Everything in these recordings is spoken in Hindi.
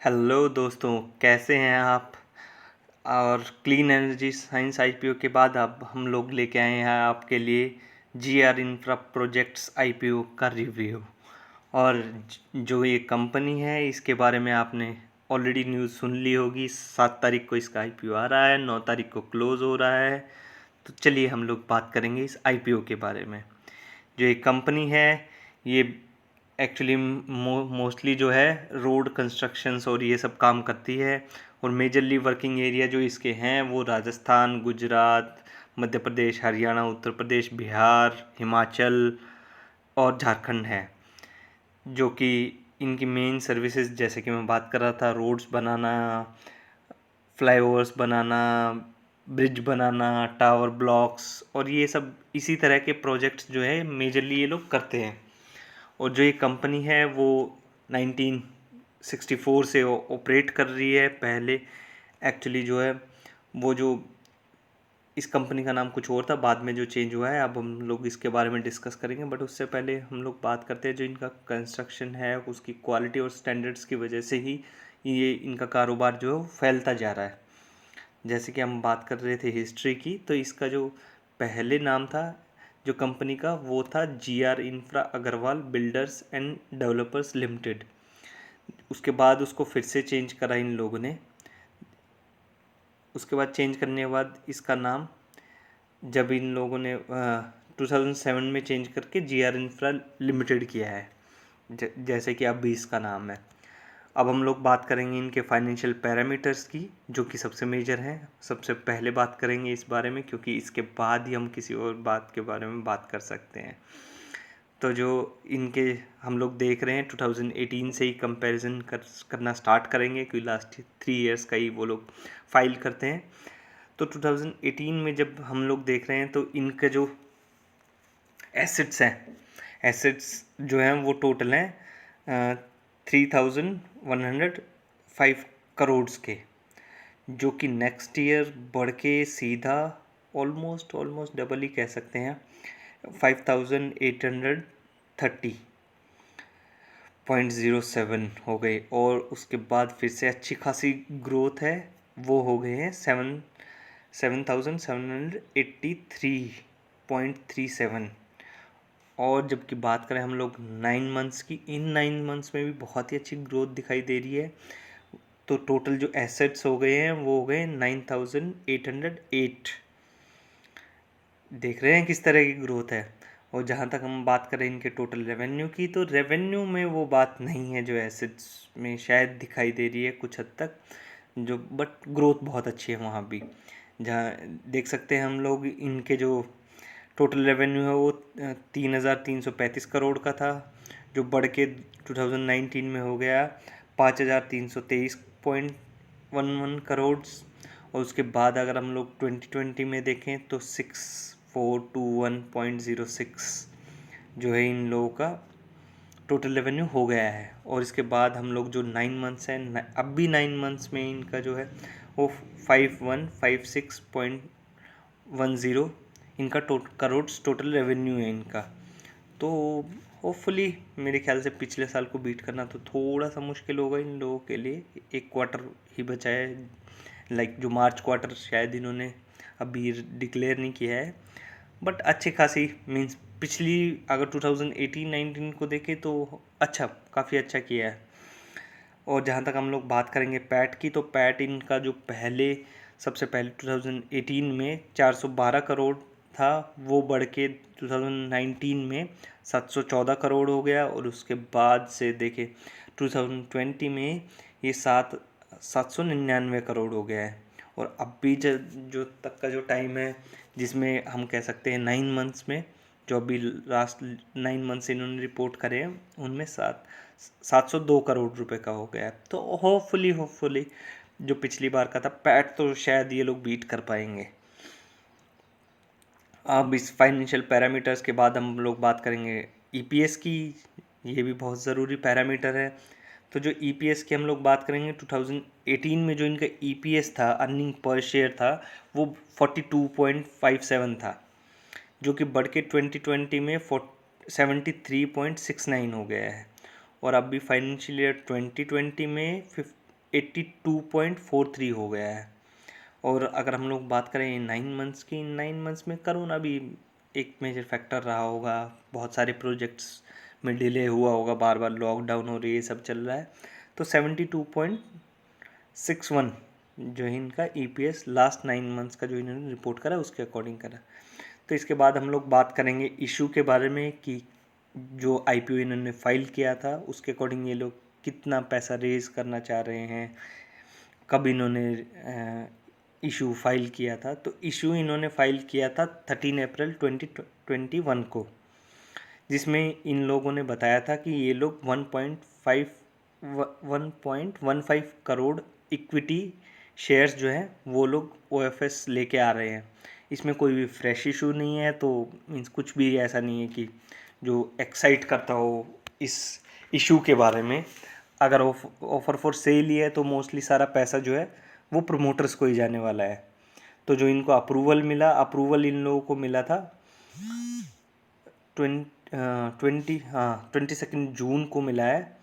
हेलो दोस्तों, कैसे हैं आप। और क्लीन एनर्जी साइंस आईपीओ के बाद अब हम लोग लेके आए हैं आपके लिए जीआर इंफ्रा प्रोजेक्ट्स आईपीओ का रिव्यू। और जो ये कंपनी है इसके बारे में आपने ऑलरेडी न्यूज़ सुन ली होगी। 7 तारीख को इसका आईपीओ आ रहा है, 9 तारीख को क्लोज़ हो रहा है। तो चलिए हम लोग बात करेंगे इस आईपीओ के बारे में। जो ये कंपनी है ये एक्चुअली मोस्टली जो है रोड कंस्ट्रक्शंस और ये सब काम करती है। और मेजरली वर्किंग एरिया जो इसके हैं वो राजस्थान, गुजरात, मध्य प्रदेश, हरियाणा, उत्तर प्रदेश, बिहार, हिमाचल और झारखंड है। जो कि इनकी मेन सर्विसेज जैसे कि मैं बात कर रहा था, रोड्स बनाना, फ्लाईओवर्स बनाना, ब्रिज बनाना, टावर ब्लॉक्स और ये सब इसी तरह के प्रोजेक्ट्स जो है मेजरली ये लोग करते हैं। और जो ये कंपनी है वो 1964 से ऑपरेट कर रही है। पहले एक्चुअली जो है वो जो इस कंपनी का नाम कुछ और था, बाद में जो चेंज हुआ है, अब हम लोग इसके बारे में डिस्कस करेंगे। बट उससे पहले हम लोग बात करते हैं जो इनका कंस्ट्रक्शन है उसकी क्वालिटी और स्टैंडर्ड्स की वजह से ही ये इनका कारोबार जो है वो फैलता जा रहा है। जैसे कि हम बात कर रहे थे हिस्ट्री की, तो इसका जो पहले नाम था जो कंपनी का वो था GR infra Agarwal builders and developers limited. उसके बाद उसको फिर से चेंज करा इन लोगों ने। उसके बाद चेंज करने के बाद इसका नाम जब इन लोगों ने 2007 में चेंज करके जीआर इंफ्रा लिमिटेड किया है, जैसे कि अभी इसका नाम है। अब हम लोग बात करेंगे इनके फाइनेंशियल पैरामीटर्स की, जो कि सबसे मेजर हैं। सबसे पहले बात करेंगे इस बारे में, क्योंकि इसके बाद ही हम किसी और बात के बारे में बात कर सकते हैं। तो जो इनके हम लोग देख रहे हैं 2018 से ही कंपैरिजन करना स्टार्ट करेंगे, क्योंकि लास्ट 3 इयर्स का ही वो लोग फाइल करते हैं। तो 2018 में जब हम लोग देख रहे हैं तो इनके जो एसेट्स हैं, एसेट्स जो हैं वो टोटल हैं 3105 करोड़ के, जो कि नेक्स्ट ईयर बढ़ के सीधा ऑलमोस्ट डबल ही कह सकते हैं, 5830.07 हो गए। और उसके बाद फिर से अच्छी खासी ग्रोथ है, वो हो गए हैं 7783.37। और जबकि बात करें हम लोग 9 मंथ्स की, इन 9 मंथ्स में भी बहुत ही अच्छी ग्रोथ दिखाई दे रही है। तो टोटल जो एसेट्स हो गए हैं वो हो गए 9808। देख रहे हैं किस तरह की ग्रोथ है। और जहाँ तक हम बात करें इनके टोटल रेवेन्यू की, तो रेवेन्यू में वो बात नहीं है जो एसेट्स में शायद दिखाई दे रही है कुछ हद तक, जो बट ग्रोथ बहुत अच्छी है वहाँ भी। जहाँ देख सकते हैं हम लोग इनके जो टोटल रेवेन्यू है वो 3335 करोड़ का था, जो बढ़ के 2019 में हो गया 5323.11 करोड़। और उसके बाद अगर हम लोग 2020 में देखें तो 6421.06 जो है इन लोगों का टोटल रेवेन्यू हो गया है। और इसके बाद हम लोग जो 9 मंथ्स हैं, अब भी 9 मंथ्स में इनका जो है वो 5156.10 इनका करोड़ टोटल रेवेन्यू है इनका। तो होपफुली मेरे ख्याल से पिछले साल को बीट करना तो थोड़ा सा मुश्किल होगा इन लोगों के लिए। एक क्वार्टर ही बचा है, लाइक जो मार्च क्वार्टर शायद इन्होंने अभी डिक्लेयर नहीं किया है। बट अच्छी खासी मीन्स पिछली अगर 2018-19 को देखें तो अच्छा, काफ़ी अच्छा किया है। और जहाँ तक हम लोग बात करेंगे पैट की, तो पैट इनका जो सबसे पहले 2018 में 412 करोड़ था, वो बढ़ के 2019 में 714 करोड़ हो गया। और उसके बाद से देखें 2020 में ये 799 करोड़ हो गया है। और अब भी जो तक का जो टाइम है जिसमें हम कह सकते हैं 9 मंथ्स में, जो अभी लास्ट 9 मंथ्स इन्होंने रिपोर्ट करे हैं, उनमें 702 करोड़ रुपए का हो गया है। तो होपफुली जो पिछली बार का था पैट तो शायद ये लोग बीट कर पाएंगे। अब इस फाइनेंशियल पैरामीटर्स के बाद हम लोग बात करेंगे ईपीएस की। ये भी बहुत ज़रूरी पैरामीटर है। तो जो ईपीएस की हम लोग बात करेंगे, 2018 में जो इनका ईपीएस था, अर्निंग पर शेयर था, वो 42.57 था, जो कि बढ़ के 2020 में 73.69 हो गया है। और अब भी फाइनेंशियल ईयर 2020 में 82.43 हो गया है। और अगर हम लोग बात करें 9 मंथ्स की, 9 मंथ्स में कोरोना भी एक मेजर फैक्टर रहा होगा, बहुत सारे प्रोजेक्ट्स में डिले हुआ होगा, बार बार लॉकडाउन हो रही है, सब चल रहा है। तो 72.61 जो है इनका EPS लास्ट 9 मंथ्स का जो इन्होंने रिपोर्ट करा उसके अकॉर्डिंग करा। तो इसके बाद हम लोग बात करेंगे इशू के बारे में कि जो IPO इन्होंने फाइल किया था उसके अकॉर्डिंग ये लोग कितना पैसा रेज करना चाह रहे हैं, कब इन्होंने इशू फाइल किया था। तो इशू इन्होंने फाइल किया था 13 अप्रैल 2021 को, जिसमें इन लोगों ने बताया था कि ये लोग 1.15 करोड़ इक्विटी शेयर्स जो हैं वो लोग OFS लेके आ रहे हैं। इसमें कोई भी फ्रेश इशू नहीं है, तो मीन्स कुछ भी ऐसा नहीं है कि जो एक्साइट करता हो इस इशू के बारे में। अगर ऑफर फॉर सेल ही है तो मोस्टली सारा पैसा जो है वो प्रमोटर्स को ही जाने वाला है। तो जो इनको अप्रूवल इन लोगों को मिला था 22 जून को मिला है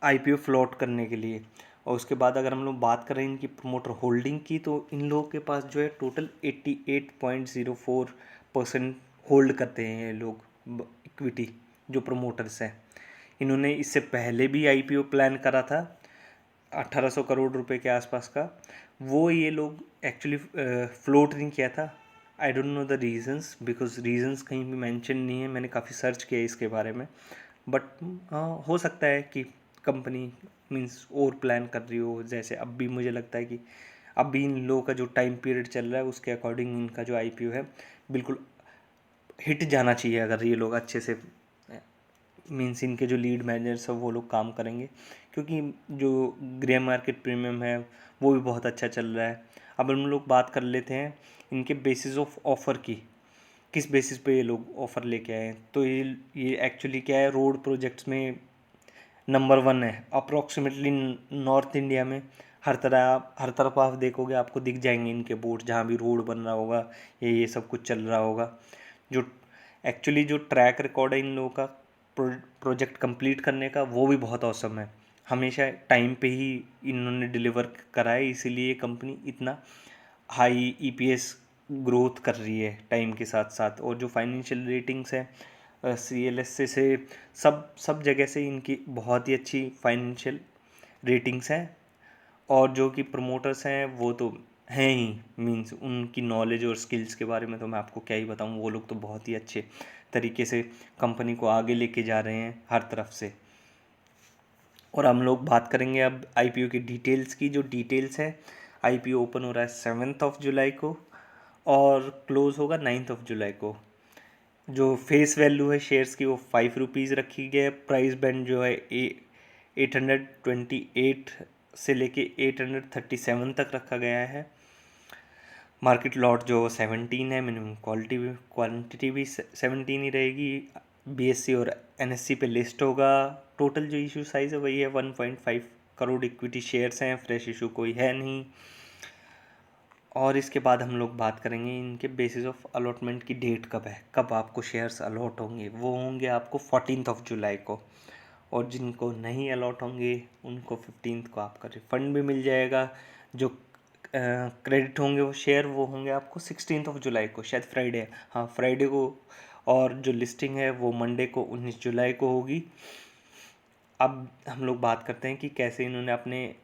IPO फ्लोट करने के लिए। और उसके बाद अगर हम लोग बात करें इनकी प्रमोटर होल्डिंग की, तो इन लोगों के पास जो है टोटल 88.04% होल्ड करते हैं ये लोग इक्विटी, जो प्रमोटर्स हैं। इन्होंने इससे पहले भी IPO प्लान करा था 1800 करोड़ रुपए के आसपास का, वो ये लोग एक्चुअली फ्लोट नहीं किया था। I don't know the reasons, because reasons कहीं भी मेंशन नहीं है, मैंने काफ़ी सर्च किया इसके बारे में। बट हो सकता है कि कंपनी मीन्स और प्लान कर रही हो, जैसे अब भी मुझे लगता है कि अब भी इन लोगों का जो टाइम पीरियड चल रहा है उसके अकॉर्डिंग इनका जो IPO है बिल्कुल हिट जाना चाहिए, अगर ये लोग अच्छे से मीन्स इनके जो लीड मैनेजर्स हैं वो लोग काम करेंगे, क्योंकि जो ग्रे मार्केट प्रीमियम है वो भी बहुत अच्छा चल रहा है। अब हम लोग बात कर लेते हैं इनके बेसिस ऑफ ऑफ़र की, किस बेसिस पे ये लोग ऑफ़र लेके आए हैं। तो ये एक्चुअली क्या है, रोड प्रोजेक्ट्स में नंबर 1 है अप्रॉक्सीमेटली नॉर्थ इंडिया में। हर तरफ आप देखोगे आपको दिख जाएंगे इनके बोर्ड, जहाँ भी रोड बन रहा होगा ये सब कुछ चल रहा होगा। जो एक्चुअली जो ट्रैक रिकॉर्ड है इन लोगों का प्रोजेक्ट कंप्लीट करने का, वो भी बहुत औसम है। हमेशा टाइम पे ही इन्होंने डिलीवर करा है, इसीलिए कंपनी इतना हाई EPS ग्रोथ कर रही है टाइम के साथ साथ। और जो फाइनेंशियल रेटिंग्स है CLSA से सब जगह से इनकी बहुत ही अच्छी फाइनेंशियल रेटिंग्स हैं। और जो कि प्रमोटर्स हैं वो तो हैं ही, मींस उनकी नॉलेज और स्किल्स के बारे में तो मैं आपको क्या ही बताऊं, वो लोग तो बहुत ही अच्छे तरीके से कंपनी को आगे लेके जा रहे हैं हर तरफ से। और हम लोग बात करेंगे अब IPO की डिटेल्स की। जो डिटेल्स है, IPO ओपन हो रहा है 7 जुलाई को और क्लोज़ होगा 9 जुलाई को। जो फेस वैल्यू है शेयर्स की वो 5 रुपीज़ रखी गई है। प्राइस बैंड जो है 828 से लेके 837 तक रखा गया है। मार्केट लॉट जो 17 है, मिनिमम क्वांटिटी भी 17 ही रहेगी। BSE और NSE पे लिस्ट होगा। टोटल जो इशू साइज़ है वही है 1.5 करोड़ इक्विटी शेयर्स हैं, फ्रेश इशू कोई है नहीं। और इसके बाद हम लोग बात करेंगे इनके बेसिस ऑफ अलॉटमेंट की डेट कब है, कब आपको शेयर्स अलॉट होंगे। वो होंगे आपको 14 जुलाई को। और जिनको नहीं अलॉट होंगे उनको 15 को आपका रिफ़ंड भी मिल जाएगा। जो क्रेडिट होंगे वो शेयर वो होंगे आपको 16 जुलाई को, शायद फ्राइडे है, हाँ फ्राइडे को। और जो लिस्टिंग है वो मंडे को 19 जुलाई को होगी। अब हम लोग बात करते हैं कि कैसे इन्होंने अपने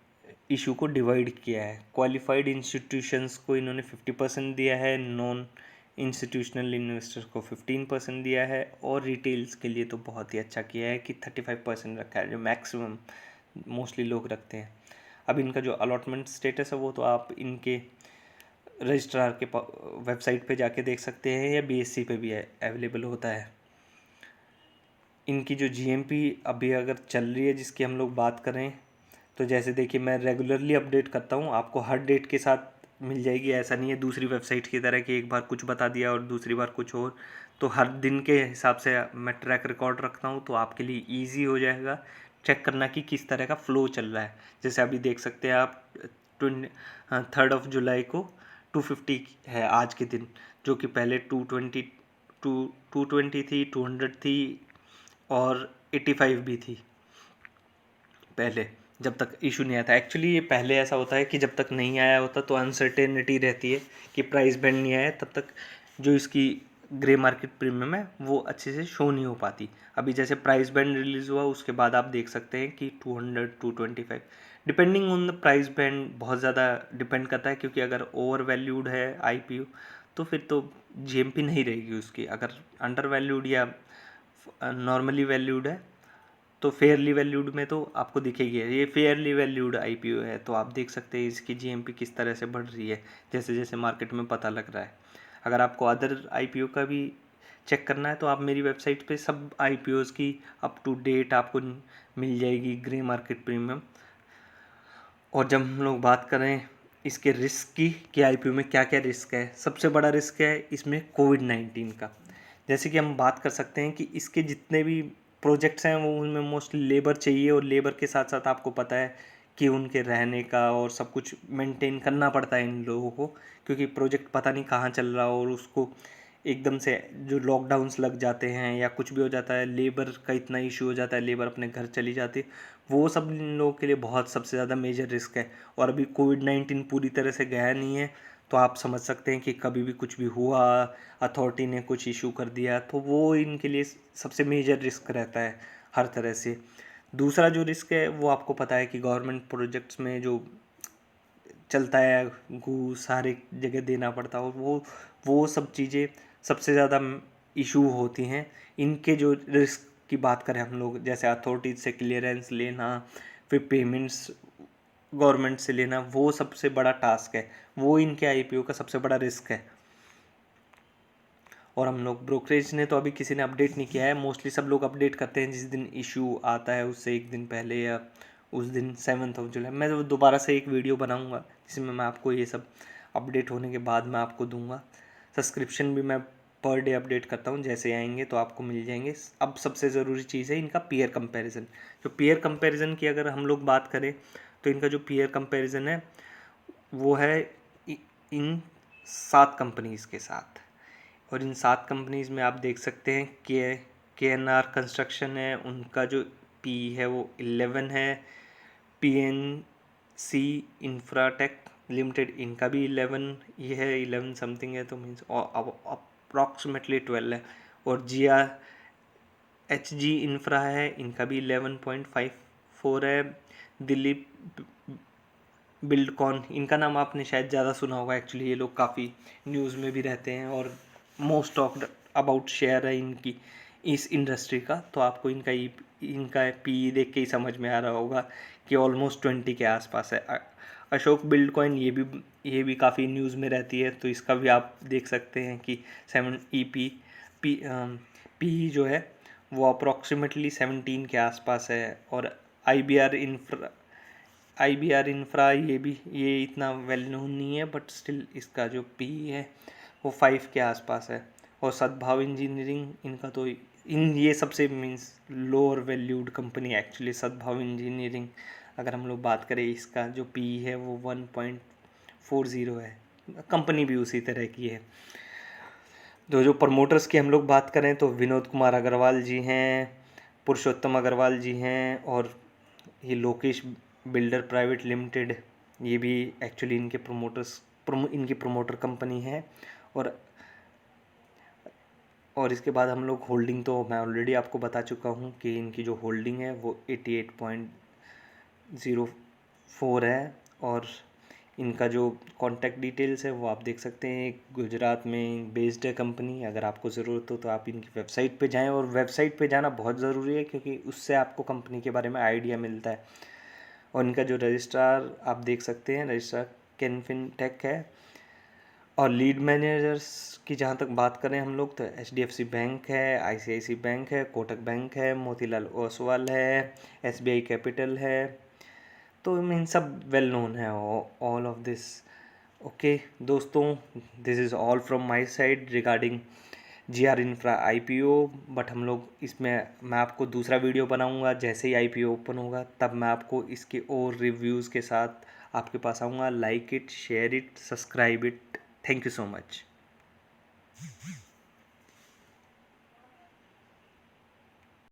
इशू को डिवाइड किया है। क्वालिफाइड इंस्टीट्यूशंस को इन्होंने 50% दिया है, नॉन इंस्टीट्यूशनल इन्वेस्टर्स को 15% दिया है, और रिटेल्स के लिए तो बहुत ही अच्छा किया है कि 35% रखा है, जो मैक्सिमम मोस्टली लोग रखते हैं। अब इनका जो अलॉटमेंट स्टेटस है वो तो आप इनके रजिस्ट्रार के वेबसाइट पे जाके देख सकते हैं, या BSE पे भी अवेलेबल होता है। इनकी जो GMP अभी अगर चल रही है जिसकी हम लोग बात करें, तो जैसे देखिए मैं रेगुलरली अपडेट करता हूँ, आपको हर डेट के साथ मिल जाएगी। ऐसा नहीं है दूसरी वेबसाइट की तरह कि एक बार कुछ बता दिया और दूसरी बार कुछ और। तो हर दिन के हिसाब से मैं ट्रैक रिकॉर्ड रखता हूँ, तो आपके लिए ईजी हो जाएगा चेक करना कि किस तरह का फ़्लो चल रहा है। जैसे अभी देख सकते हैं आप 3 जुलाई को 250 है आज के दिन, जो कि पहले 220 थी, 200 थी और 85 भी थी पहले। जब तक इशू नहीं आता। एक्चुअली ये पहले ऐसा होता है कि जब तक नहीं आया होता तो अनसर्टेनिटी रहती है कि प्राइस बैंड नहीं आया, तब तक जो इसकी ग्रे मार्केट प्रीमियम है वो अच्छे से शो नहीं हो पाती। अभी जैसे प्राइस बैंड रिलीज़ हुआ उसके बाद आप देख सकते हैं कि 200 225 depending on the price band बहुत ज़्यादा डिपेंड करता है, क्योंकि अगर ओवर वैल्यूड है IPO तो फिर तो GMP नहीं रहेगी उसकी। अगर अंडर वैल्यूड या नॉर्मली वैल्यूड है तो फेयरली वैल्यूड में तो आपको दिखेगी। ये फेयरली वैल्यूड IPO है, तो आप देख सकते हैं इसकी GMP किस तरह से बढ़ रही है जैसे जैसे मार्केट में पता लग रहा है। अगर आपको अदर IPO का भी चेक करना है तो आप मेरी वेबसाइट पे सब IPOs की अप टू डेट आपको मिल जाएगी ग्रे मार्केट प्रीमियम। और जब हम लोग बात करें इसके रिस्क की कि IPO में क्या क्या रिस्क है, सबसे बड़ा रिस्क है इसमें कोविड-19 का। जैसे कि हम बात कर सकते हैं कि इसके जितने भी प्रोजेक्ट्स हैं वो उनमें मोस्टली लेबर चाहिए, और लेबर के साथ साथ आपको पता है कि उनके रहने का और सब कुछ मेंटेन करना पड़ता है इन लोगों को, क्योंकि प्रोजेक्ट पता नहीं कहाँ चल रहा हो और उसको एकदम से जो लॉकडाउन्स लग जाते हैं या कुछ भी हो जाता है, लेबर का इतना इशू हो जाता है, लेबर अपने घर चली जाती है, वो सब इन लोगों के लिए बहुत सबसे ज़्यादा मेजर रिस्क है। और अभी कोविड-19 पूरी तरह से गया नहीं है, तो आप समझ सकते हैं कि कभी भी कुछ भी हुआ, अथॉरिटी ने कुछ इशू कर दिया तो वो इनके लिए सबसे मेजर रिस्क रहता है हर तरह से। दूसरा जो रिस्क है वो आपको पता है कि गवर्नमेंट प्रोजेक्ट्स में जो चलता है घूस सारे जगह देना पड़ता है, और वो सब चीज़ें सबसे ज़्यादा इशू होती हैं। इनके जो रिस्क की बात करें हम लोग, जैसे अथॉरिटीज से क्लियरेंस लेना, फिर पेमेंट्स गवर्नमेंट से लेना, वो सबसे बड़ा टास्क है, वो इनके IPO का सबसे बड़ा रिस्क है। और हम लोग ब्रोकरेज ने तो अभी किसी ने अपडेट नहीं किया है, मोस्टली सब लोग अपडेट करते हैं जिस दिन इशू आता है उससे एक दिन पहले या उस दिन 7 जुलाई। मैं तो दोबारा से एक वीडियो बनाऊंगा जिसमें मैं आपको ये सब अपडेट होने के बाद मैं आपको दूंगा। सब्सक्रिप्शन भी मैं पर डे अपडेट करता हूँ, जैसे आएंगे तो आपको मिल जाएंगे। अब सबसे ज़रूरी चीज़ है इनका पीयर कंपैरिजन। जो पीयर कंपैरिजन की अगर हम लोग बात करें तो इनका जो पीयर कंपैरिजन है वो है इन 7 कंपनीज़ के साथ। और इन 7 कंपनीज़ में आप देख सकते हैं कि KNR कंस्ट्रक्शन है, उनका जो P है वो 11 है। PNC इंफ्राटेक लिमिटेड, इनका भी 11 ये है, 11 समथिंग है, तो मीन्स अप्रॉक्सीमेटली 12 है। और HG इंफ्रा है, इनका भी 11.54 है। दिल्ली बिल्डकॉन, इनका नाम आपने शायद ज़्यादा सुना होगा, एक्चुअली ये लोग काफ़ी न्यूज़ में भी रहते हैं और मोस्ट टॉक्ड अबाउट शेयर है इनकी इस इंडस्ट्री का। तो आपको इनका PE देख के ही समझ में आ रहा होगा कि ऑलमोस्ट 20 के आसपास है। अशोक बिल्डकॉइन ये भी काफ़ी न्यूज़ में रहती है, तो इसका भी आप देख सकते हैं कि 7 PE जो है वो अप्रॉक्सीमेटली 17 के आसपास है। और IBR इंफ्रा ये इतना वेल नोन नहीं है, बट स्टिल इसका जो PE है वो 5 के आसपास है। और सद्भाव इंजीनियरिंग, इनका तो ये सबसे means lower valued company actually सद्भाव इंजीनियरिंग। अगर हम लोग बात करें इसका जो PE है वो 1.40 है, कंपनी भी उसी तरह की है। तो जो प्रमोटर्स की हम लोग बात करें तो विनोद कुमार अग्रवाल जी हैं, पुरुषोत्तम अग्रवाल जी हैं, और ये लोकेश बिल्डर प्राइवेट लिमिटेड, ये भी एक्चुअली इनकी प्रमोटर कंपनी है। और इसके बाद हम लोग होल्डिंग, तो मैं ऑलरेडी आपको बता चुका हूँ कि इनकी जो होल्डिंग है वो 88.04 है। और इनका जो कॉन्टैक्ट डिटेल्स है वो आप देख सकते हैं, गुजरात में बेस्ड है कंपनी। अगर आपको ज़रूरत हो तो आप इनकी वेबसाइट पे जाएं, और वेबसाइट पे जाना बहुत ज़रूरी है क्योंकि उससे आपको कंपनी के बारे में आइडिया मिलता है। और इनका जो रजिस्ट्रार आप देख सकते हैं, रजिस्ट्रार कैनफिनटेक है। और लीड मैनेजर्स की जहाँ तक बात करें हम लोग तो HDFC बैंक है, ICICI बैंक है, कोटक बैंक है, मोतीलाल ओसवाल है, SBI कैपिटल है। तो इन सब वेल नोन है ऑल ऑफ दिस। ओके दोस्तों, this is all from my side regarding GR infra IPO। But हम लोग इसमें मैं आपको दूसरा वीडियो बनाऊंगा, जैसे ही IPO ओपन होगा तब मैं आपको इसके और रिव्यूज़ के साथ आपके पास आऊँगा। Like it, share it, subscribe it. Thank you so much.